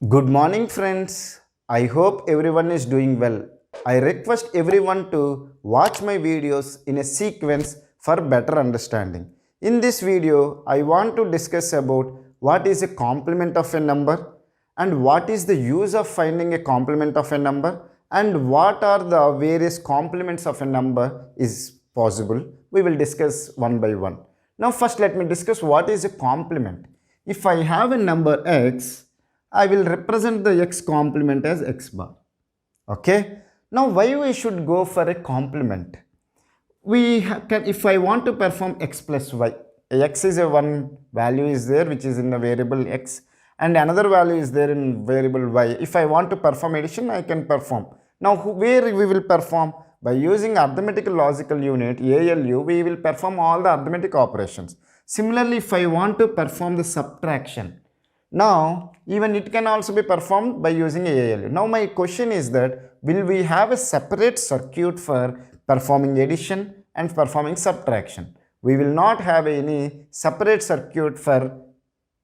Good morning, friends. I hope everyone is doing well. I request everyone to watch my videos in a sequence for better understanding. In this video, I want to discuss about what is a complement of a number and what is the use of finding a complement of a number and what are the various complements of a number is possible. We will discuss one by one. Now first let me discuss what is a complement. If I have a number x, I will represent the x complement as x bar. Okay. Now why we should go for a complement? Can, if I want to perform x plus y, x is a one value is there which is in the variable x and another value is there in variable y. If I want to perform addition, I can perform. Now where we will perform? By using arithmetical logical unit ALU, we will perform all the arithmetic operations. Similarly, if I want to perform the subtraction, now even it can also be performed by using ALU. Now my question is that will we have a separate circuit for performing addition and performing subtraction? We will not have any separate circuit for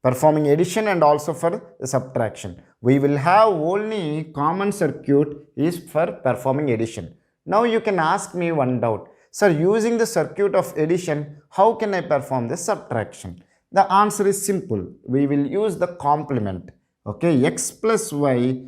performing addition and also for the subtraction. We will have only common circuit is for performing addition. Now you can ask me one doubt. Sir, using the circuit of addition, how can I perform the subtraction? The answer is simple. We will use the complement. Okay, x plus y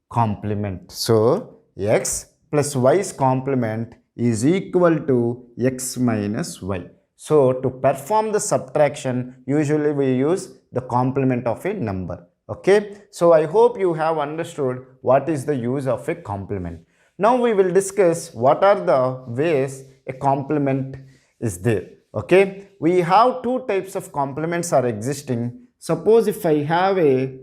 complement. So, x plus y's complement is equal to x minus y. So, to perform the subtraction, usually we use the complement of a number. Okay. So, I hope you have understood what is the use of a complement. Now, we will discuss what are the ways a complement is there. Okay. We have two types of complements are existing. Suppose if I have a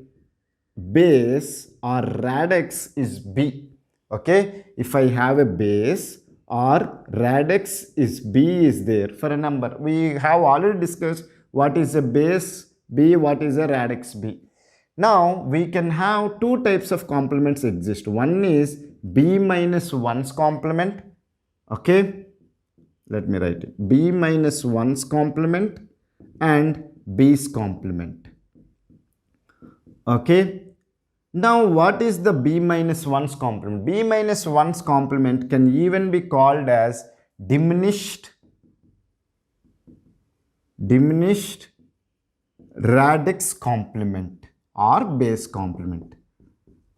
base or radix is b. Okay. If I have a base or radix is b is there for a number. We have already discussed what is a base b, what is a radix b. Now we can have two types of complements exist. One is b minus 1's complement. Okay. Let me write it. B minus 1's complement and b's complement. Okay. Now what is the b minus 1's complement? B minus 1's complement can even be called as diminished radix complement or base complement.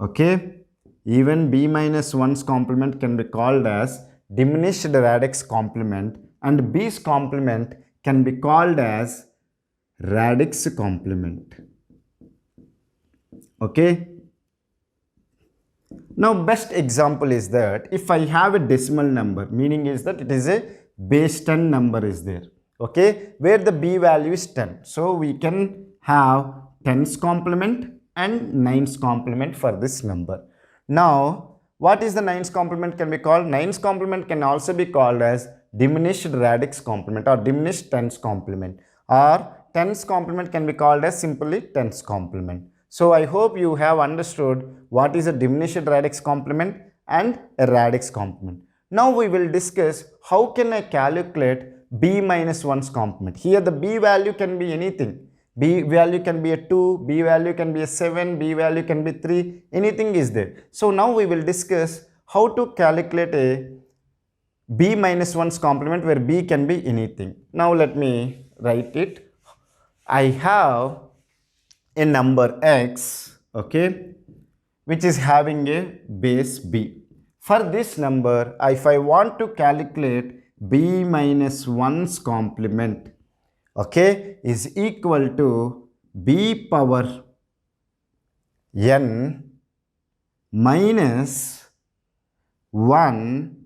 Okay. Even b minus 1's complement can be called as diminished radix complement and b's complement can be called as radix complement. Okay. Now best example is that if I have a decimal number, meaning is that it is a base 10 number is there. Okay. Where the b value is 10. So we can have 10's complement and 9's complement for this number. Now what is the 9's complement can be called? 9's complement can also be called as diminished radix complement or diminished 10's complement, or 10's complement can be called as simply 10's complement. So I hope you have understood what is a diminished radix complement and a radix complement. Now we will discuss how can I calculate b minus 1's complement. Here the b value can be anything. B value can be a 2, B value can be a 7, B value can be 3, anything is there. So now we will discuss how to calculate a B minus 1's complement where B can be anything. Now let me write it. I have a number x, okay, which is having a base b. For this number, if I want to calculate b minus 1's complement, okay, is equal to b power n minus 1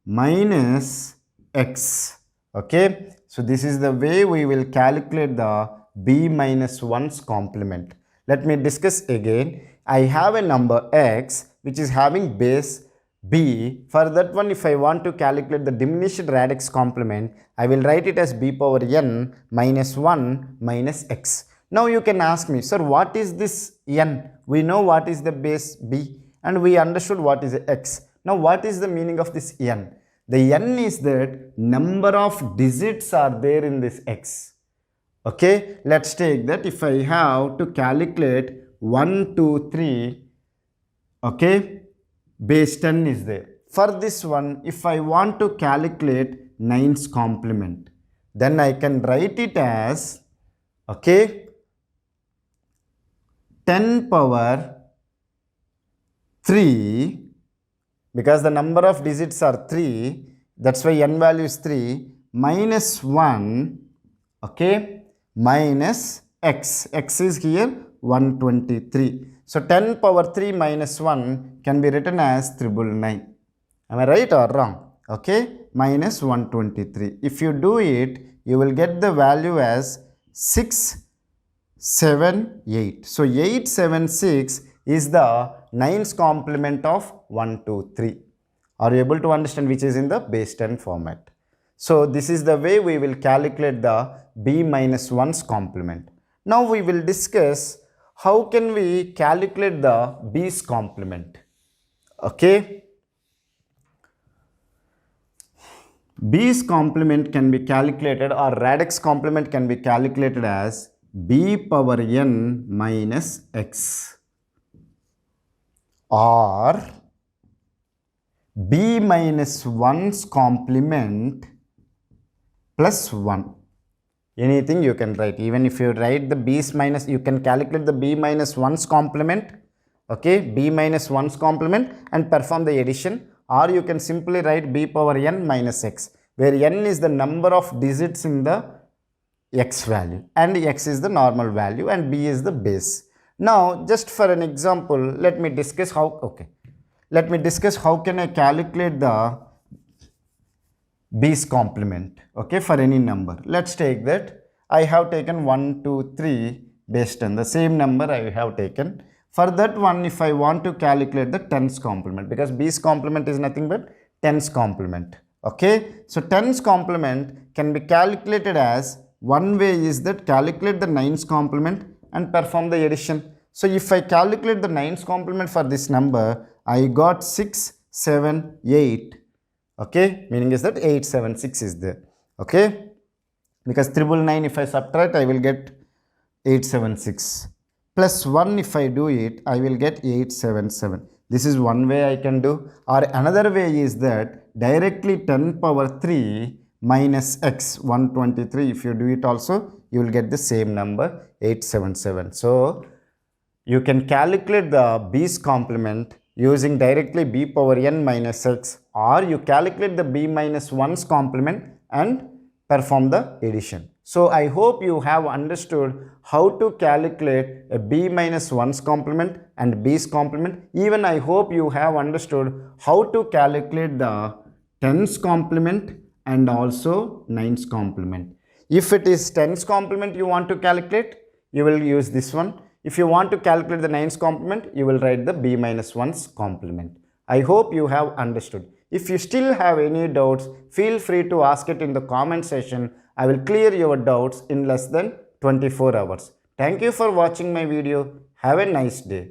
minus x. Okay, so this is the way we will calculate the b minus 1's complement. Let me discuss again. I have a number x which is having base b. For that one, if I want to calculate the diminished radix complement, I will write it as b power n minus 1 minus x. Now you can ask me, sir, what is this n? We know what is the base b and we understood what is x. Now what is the meaning of this n? The n is that number of digits are there in this x. Okay, let's take that if I have to calculate 1, 2, 3, okay, base 10 is there. For this one, if I want to calculate 9's complement, then I can write it as, okay, 10 power 3, because the number of digits are 3, that's why n value is 3, minus 1, okay, minus x. X is here 123. So 10 power 3 minus 1 can be written as 999. Am I right or wrong? Okay, minus 123. If you do it, you will get the value as 678. So 876 is the 9's complement of 123. Are you able to understand, which is in the base 10 format? So this is the way we will calculate the b minus 1's complement. Now we will discuss how can we calculate the b's complement. Okay. B's complement can be calculated, or radix complement can be calculated as b power n minus x, or b minus 1's complement plus 1. Anything you can write. Even if you write the b's minus, you can calculate the b minus 1's complement, okay, b minus 1's complement and perform the addition, or you can simply write b power n minus x, where n is the number of digits in the x value and x is the normal value and b is the base. Now just for an example, let me discuss how can I calculate the b's complement, okay, for any number. Let's take that I have taken 1, 2, 3 base 10, the same number I have taken. For that one, if I want to calculate the 10's complement, because b's complement is nothing but 10's complement, okay. So 10's complement can be calculated as, one way is that calculate the 9's complement and perform the addition. So if I calculate the 9's complement for this number, I got 678, okay, meaning is that 876 is there, okay, because 999 if I subtract, I will get 876, plus 1 if I do it, I will get 877. This is one way I can do. Or another way is that directly 10 power 3 minus x, 123, if you do it also, you will get the same number, 877. So you can calculate the b's complement using directly b power n minus x, or you calculate the b minus 1's complement and perform the addition. So I hope you have understood how to calculate a b minus 1's complement and b's complement. Even I hope you have understood how to calculate the 10's complement and also 9's complement. If it is 10's complement you want to calculate, you will use this one. If you want to calculate the 9's complement, you will write the b minus 1's complement. I hope you have understood. If you still have any doubts, feel free to ask it in the comment section. I will clear your doubts in less than 24 hours. Thank you for watching my video. Have a nice day.